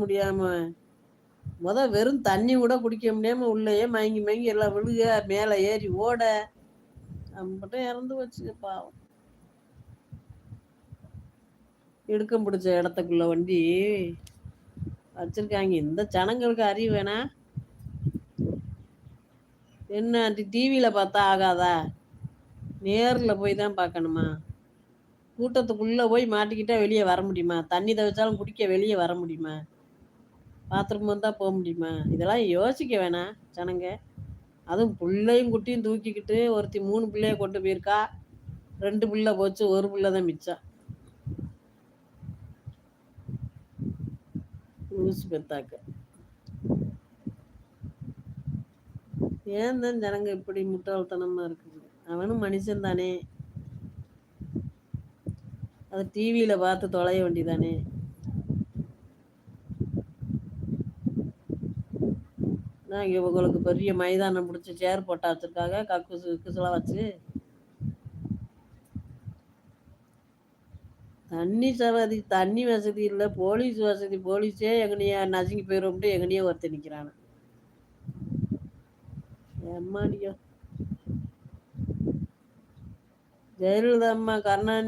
முடியாம வெறும் தண்ணி கூட குடிக்க முடியாம உள்ளயே மயங்கி மயங்கி எல்லாம் விழுக மேலே ஏறி ஓட நம்மகிட்ட இறந்து வச்சுக்க பாவம். இடுக்கம் பிடிச்ச இடத்துக்குள்ள வண்டி வச்சிருக்காங்க. இந்த ஜனங்களுக்கு அறிவு வேணா என்ன? டிவியில பார்த்தா ஆகாதா? நேர்ல போய் தான் பார்க்கணுமா? கூட்டத்துக்குள்ள போய் மாட்டிக்கிட்டா வெளியே வர முடியுமா? தண்ணி தவிச்சாலும் குடிக்க வெளியே வர முடியுமா? பாத்ரூம் வந்தா போக முடியுமா? இதெல்லாம் யோசிக்க வேணாம் ஜனங்க. அதுவும் பிள்ளையும் குட்டியும் தூக்கிக்கிட்டு ஒருத்தி 3 பிள்ளைய கொண்டு போயிருக்கா. 2 பிள்ளை போச்சு, ஒரு பிள்ளை தான் மிச்சம். லூசு பெத்தாக்க. ஏன் தான் ஜனங்க இப்படி முட்டாள்தனமா இருக்குது? அவனும் மனுஷன் தானே. அது டிவியில பார்த்து தொலைய வேண்டிதானே. இங்கே உங்களுக்கு பெரிய மைதானம் பிடிச்சி சேர் போட்டா வச்சிருக்காங்க, கக்குசு கிக்குசெல்லாம் வச்சு. தண்ணி வசதி இல்லை, போலீஸ் வசதி. போலீஸே எங்கனையா நசுங்கி போயிடும்ட்டு எங்கனையே ஒருத்தர் நிற்கிறான். எம்மாடியோ. ஜெயலலிதா அம்மா கருணாநிதி